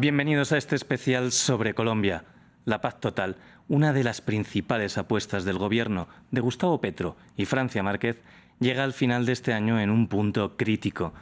Bienvenidos a este especial sobre Colombia. La paz total, una de las principales apuestas del gobierno de Gustavo Petro y Francia Márquez, llega al final de este año en un punto crítico.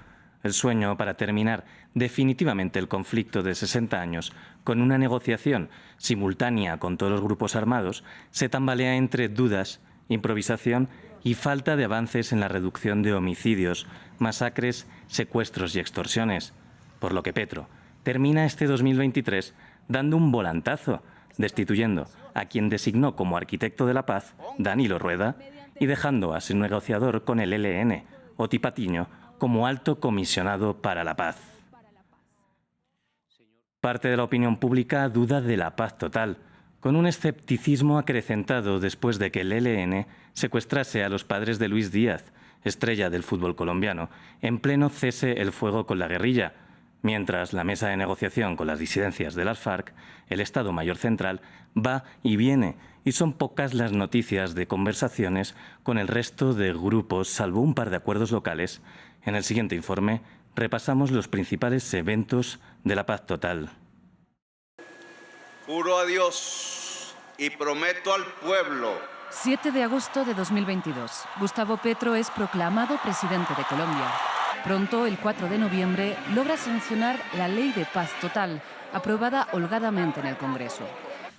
El sueño para terminar definitivamente el conflicto de 60 años con una negociación simultánea con todos los grupos armados se tambalea entre dudas, improvisación y falta de avances en la reducción de homicidios, masacres, secuestros y extorsiones. Por lo que Petro termina este 2023 dando un volantazo, destituyendo a quien designó como arquitecto de la paz, Danilo Rueda, y dejando a su negociador con el ELN, Oti Patiño, como alto comisionado para la paz. Parte de la opinión pública duda de la paz total, con un escepticismo acrecentado después de que el ELN secuestrase a los padres de Luis Díaz, estrella del fútbol colombiano, en pleno cese el fuego con la guerrilla, mientras la mesa de negociación con las disidencias de las FARC, el Estado Mayor Central, va y viene, y son pocas las noticias de conversaciones con el resto de grupos, salvo un par de acuerdos locales. En el siguiente informe repasamos los principales eventos de la paz total. Juro a Dios y prometo al pueblo. 7 de agosto de 2022. Gustavo Petro es proclamado presidente de Colombia. Pronto, el 4 de noviembre, logra sancionar la Ley de Paz Total, aprobada holgadamente en el Congreso.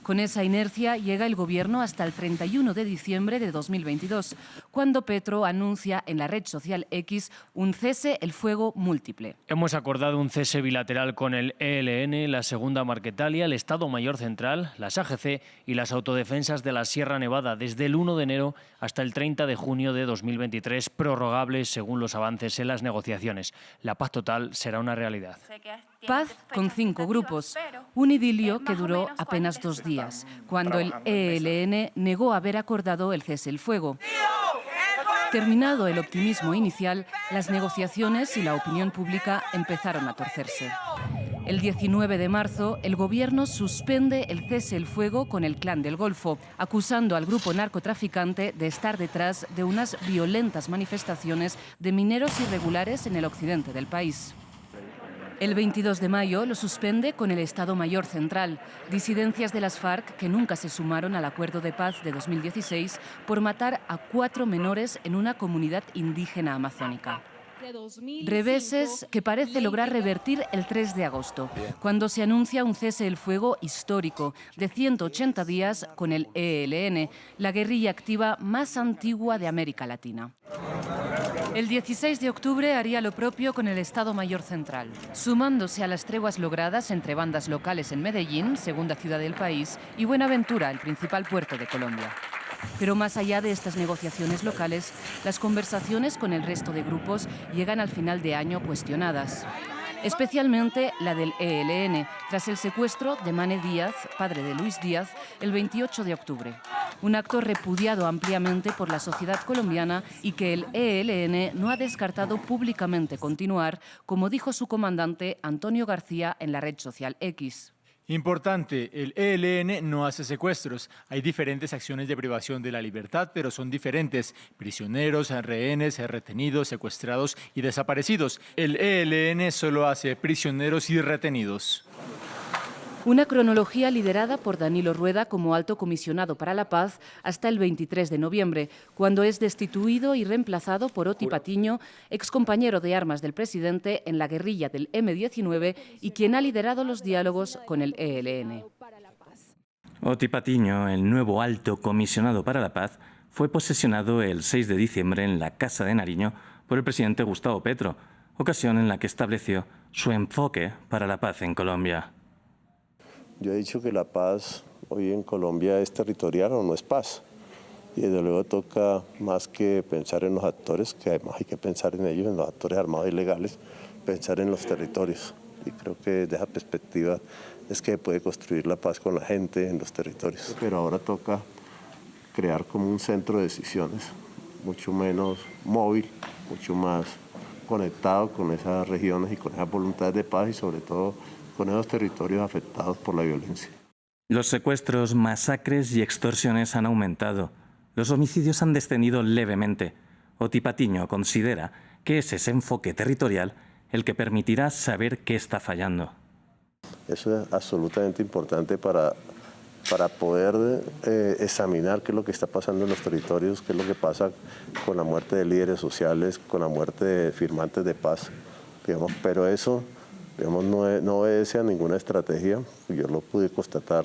Con esa inercia llega el gobierno hasta el 31 de diciembre de 2022, cuando Petro anuncia en la red social X un cese el fuego múltiple. Hemos acordado un cese bilateral con el ELN, la Segunda Marquetalia, el Estado Mayor Central, las AGC y las autodefensas de la Sierra Nevada desde el 1 de enero hasta el 30 de junio de 2023, prorrogables según los avances en las negociaciones. La paz total será una realidad. Paz con 5 grupos, un idilio que duró apenas 2 días, cuando el ELN negó haber acordado el cese el fuego. Terminado el optimismo inicial, las negociaciones y la opinión pública empezaron a torcerse. El 19 de marzo, el gobierno suspende el cese el fuego con el Clan del Golfo, acusando al grupo narcotraficante de estar detrás de unas violentas manifestaciones de mineros irregulares en el occidente del país. El 22 de mayo lo suspende con el Estado Mayor Central, disidencias de las FARC que nunca se sumaron al acuerdo de paz de 2016 por matar a 4 menores en una comunidad indígena amazónica. Reveses que parece lograr revertir el 3 de agosto, cuando se anuncia un cese el fuego histórico de 180 días con el ELN, la guerrilla activa más antigua de América Latina. El 16 de octubre haría lo propio con el Estado Mayor Central, sumándose a las treguas logradas entre bandas locales en Medellín, segunda ciudad del país, y Buenaventura, el principal puerto de Colombia. Pero más allá de estas negociaciones locales, las conversaciones con el resto de grupos llegan al final de año cuestionadas. Especialmente la del ELN, tras el secuestro de Mané Díaz, padre de Luis Díaz, el 28 de octubre. Un acto repudiado ampliamente por la sociedad colombiana y que el ELN no ha descartado públicamente continuar, como dijo su comandante Antonio García en la red social X. Importante, el ELN no hace secuestros. Hay diferentes acciones de privación de la libertad, pero son diferentes. Prisioneros, rehenes, retenidos, secuestrados y desaparecidos. El ELN solo hace prisioneros y retenidos. Una cronología liderada por Danilo Rueda como alto comisionado para la paz hasta el 23 de noviembre, cuando es destituido y reemplazado por Oti Patiño, excompañero de armas del presidente en la guerrilla del M-19 y quien ha liderado los diálogos con el ELN. Oti Patiño, el nuevo alto comisionado para la paz, fue posesionado el 6 de diciembre en la Casa de Nariño por el presidente Gustavo Petro, ocasión en la que estableció su enfoque para la paz en Colombia. Yo he dicho que la paz hoy en Colombia es territorial o no es paz. Y desde luego toca más que pensar en los actores, que además hay que pensar en ellos, en los actores armados y legales, pensar en los territorios. Y creo que desde esa perspectiva es que puede construir la paz con la gente en los territorios. Pero ahora toca crear como un centro de decisiones, mucho menos móvil, mucho más conectado con esas regiones y con esas voluntades de paz y sobre todo con esos territorios afectados por la violencia. Los secuestros, masacres y extorsiones han aumentado. Los homicidios han descendido levemente. Oti Patiño considera que es ese enfoque territorial el que permitirá saber qué está fallando. Eso es absolutamente importante para poder examinar qué es lo que está pasando en los territorios, qué es lo que pasa con la muerte de líderes sociales, con la muerte de firmantes de paz, digamos, pero eso, digamos, no obedece a ninguna estrategia. Yo lo pude constatar,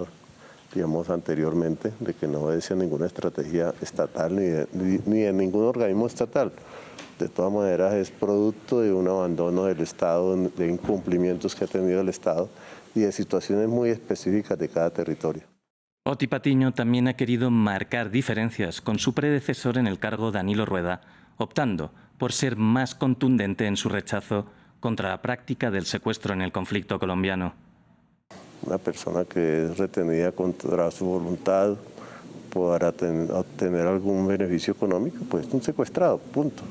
digamos, anteriormente, de que no obedece a ninguna estrategia estatal ni de ningún organismo estatal. De todas maneras, es producto de un abandono del Estado, de incumplimientos que ha tenido el Estado y de situaciones muy específicas de cada territorio. Oti Patiño también ha querido marcar diferencias con su predecesor en el cargo, Danilo Rueda, optando por ser más contundente en su rechazo contra la práctica del secuestro en el conflicto colombiano. Una persona que es retenida contra su voluntad para obtener algún beneficio económico, pues es un secuestrado, punto.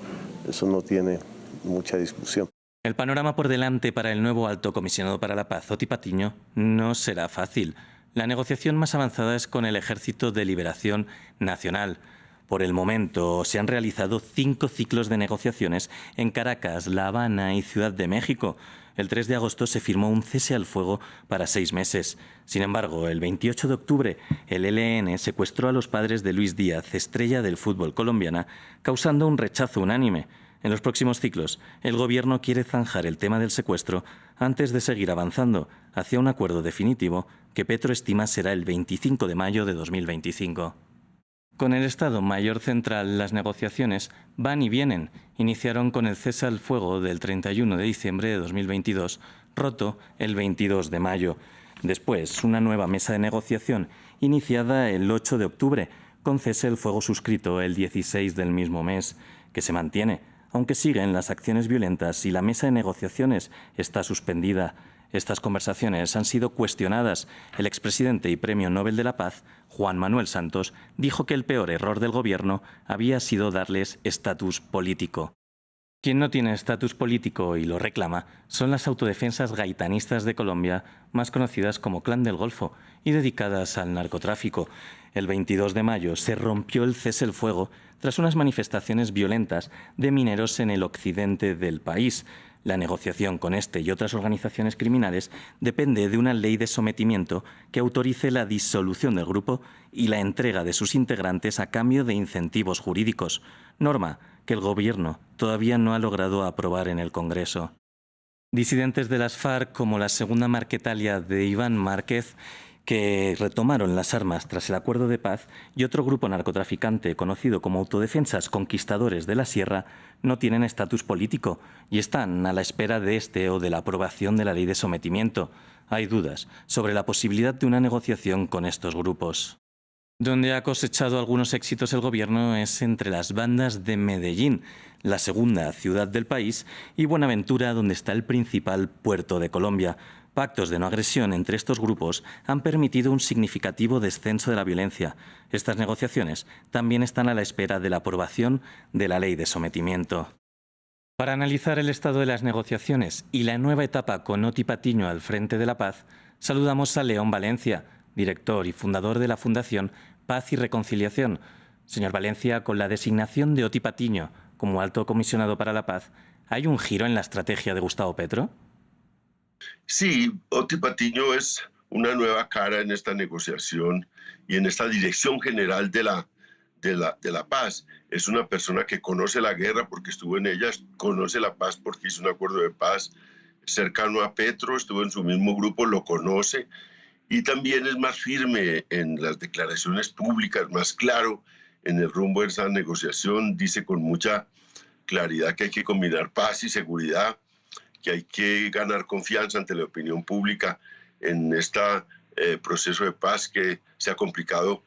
Eso no tiene mucha discusión. El panorama por delante para el nuevo alto comisionado para la paz, Oti Patiño, no será fácil. La negociación más avanzada es con el Ejército de Liberación Nacional. Por el momento se han realizado 5 ciclos de negociaciones en Caracas, La Habana y Ciudad de México. El 3 de agosto se firmó un cese al fuego para 6 meses. Sin embargo, el 28 de octubre, el ELN secuestró a los padres de Luis Díaz, estrella del fútbol colombiana, causando un rechazo unánime. En los próximos ciclos, el Gobierno quiere zanjar el tema del secuestro antes de seguir avanzando hacia un acuerdo definitivo que Petro estima será el 25 de mayo de 2025. Con el Estado Mayor Central, las negociaciones van y vienen. Iniciaron con el cese al fuego del 31 de diciembre de 2022, roto el 22 de mayo. Después, una nueva mesa de negociación iniciada el 8 de octubre, con cese al fuego suscrito el 16 del mismo mes, que se mantiene, aunque siguen las acciones violentas y la mesa de negociaciones está suspendida. Estas conversaciones han sido cuestionadas. El expresidente y Premio Nobel de la Paz, Juan Manuel Santos, dijo que el peor error del Gobierno había sido darles estatus político. Quien no tiene estatus político y lo reclama son las autodefensas gaitanistas de Colombia, más conocidas como Clan del Golfo y dedicadas al narcotráfico. El 22 de mayo se rompió el cese al fuego tras unas manifestaciones violentas de mineros en el occidente del país. La negociación con este y otras organizaciones criminales depende de una ley de sometimiento que autorice la disolución del grupo y la entrega de sus integrantes a cambio de incentivos jurídicos, norma que el Gobierno todavía no ha logrado aprobar en el Congreso. Disidentes de las FARC, como la segunda Marquetalia de Iván Márquez, que retomaron las armas tras el acuerdo de paz, y otro grupo narcotraficante conocido como Autodefensas Conquistadores de la Sierra, no tienen estatus político y están a la espera de este o de la aprobación de la ley de sometimiento. Hay dudas sobre la posibilidad de una negociación con estos grupos. Donde ha cosechado algunos éxitos el Gobierno es entre las bandas de Medellín, la segunda ciudad del país, y Buenaventura, donde está el principal puerto de Colombia. Pactos de no agresión entre estos grupos han permitido un significativo descenso de la violencia. Estas negociaciones también están a la espera de la aprobación de la ley de sometimiento. Para analizar el estado de las negociaciones y la nueva etapa con Oti Patiño al frente de la paz, saludamos a León Valencia, director y fundador de la Fundación Paz y Reconciliación. Señor Valencia, con la designación de Oti Patiño como alto comisionado para la paz, ¿hay un giro en la estrategia de Gustavo Petro? Sí, Oti Patiño es una nueva cara en esta negociación y en esta dirección general de la paz. Es una persona que conoce la guerra porque estuvo en ella, conoce la paz porque hizo un acuerdo de paz cercano a Petro, estuvo en su mismo grupo, lo conoce, y también es más firme en las declaraciones públicas, más claro en el rumbo de esa negociación, dice con mucha claridad que hay que combinar paz y seguridad, que hay que ganar confianza ante la opinión pública en este proceso de paz que se ha complicado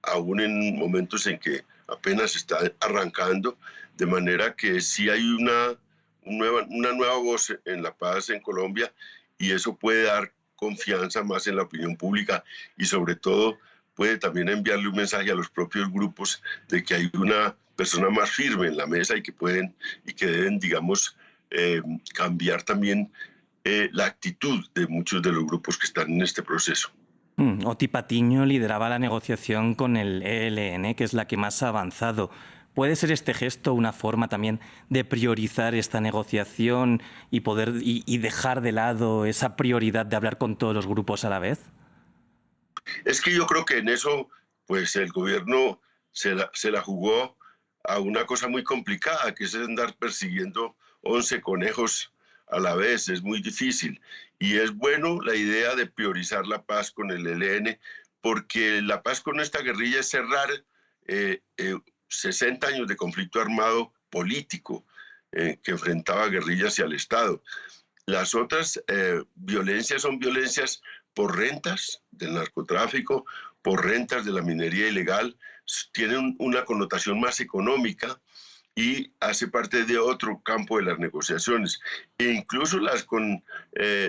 aún en momentos en que apenas está arrancando, de manera que sí hay una nueva voz en la paz en Colombia y eso puede dar confianza más en la opinión pública y sobre todo puede también enviarle un mensaje a los propios grupos de que hay una persona más firme en la mesa y que deben, digamos, cambiar también la actitud de muchos de los grupos que están en este proceso. Oti Patiño lideraba la negociación con el ELN, que es la que más ha avanzado. ¿Puede ser este gesto una forma también de priorizar esta negociación y dejar de lado esa prioridad de hablar con todos los grupos a la vez? Es que yo creo que en eso, pues el gobierno se la jugó a una cosa muy complicada, que es andar persiguiendo 11 conejos a la vez. Es muy difícil. Y es bueno la idea de priorizar la paz con el ELN, porque la paz con esta guerrilla es cerrar 60 años de conflicto armado político que enfrentaba guerrillas y al Estado. Las otras violencias son violencias por rentas del narcotráfico, por rentas de la minería ilegal, tienen una connotación más económica y hace parte de otro campo de las negociaciones, e incluso con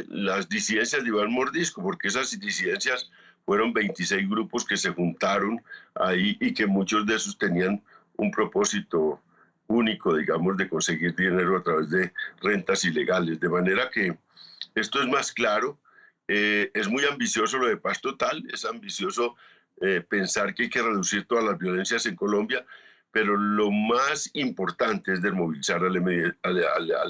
las disidencias de Iván Mordisco, porque esas disidencias fueron 26 grupos que se juntaron ahí y que muchos de esos tenían un propósito único, digamos, de conseguir dinero a través de rentas ilegales. De manera que esto es más claro. Es muy ambicioso lo de paz total, es ambicioso pensar que hay que reducir todas las violencias en Colombia, pero lo más importante es desmovilizar al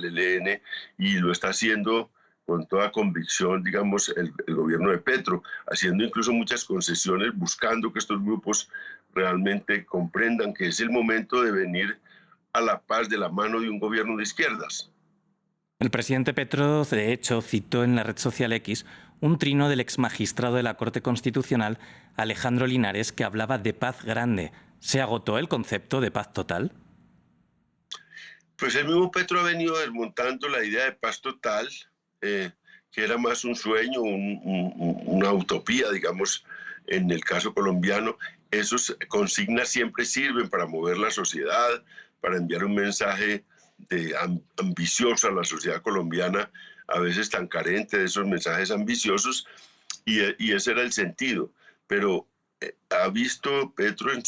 ELN, y lo está haciendo con toda convicción, digamos, el gobierno de Petro, haciendo incluso muchas concesiones, buscando que estos grupos realmente comprendan que es el momento de venir a la paz de la mano de un gobierno de izquierdas. El presidente Petro, de hecho, citó en la red social X un trino del exmagistrado de la Corte Constitucional, Alejandro Linares, que hablaba de paz grande. ¿Se agotó el concepto de paz total? Pues el mismo Petro ha venido desmontando la idea de paz total, que era más un sueño, una utopía, digamos, en el caso colombiano. Esas consignas siempre sirven para mover la sociedad, para enviar un mensaje ambicioso a la sociedad colombiana, a veces tan carente de esos mensajes ambiciosos, y ese era el sentido. Pero ha visto Petro en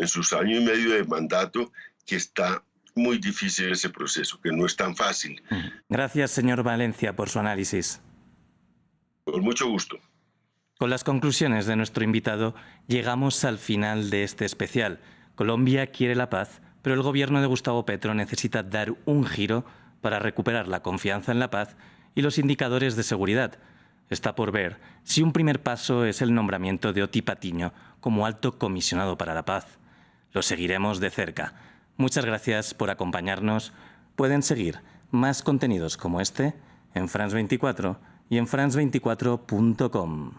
sus años y medio de mandato que está muy difícil ese proceso, que no es tan fácil. Gracias, señor Valencia, por su análisis. Con mucho gusto. Con las conclusiones de nuestro invitado, llegamos al final de este especial. Colombia quiere la paz, pero el gobierno de Gustavo Petro necesita dar un giro para recuperar la confianza en la paz y los indicadores de seguridad. Está por ver si un primer paso es el nombramiento de Oti Patiño como alto comisionado para la paz. Lo seguiremos de cerca. Muchas gracias por acompañarnos. Pueden seguir más contenidos como este en France 24 y en france24.com.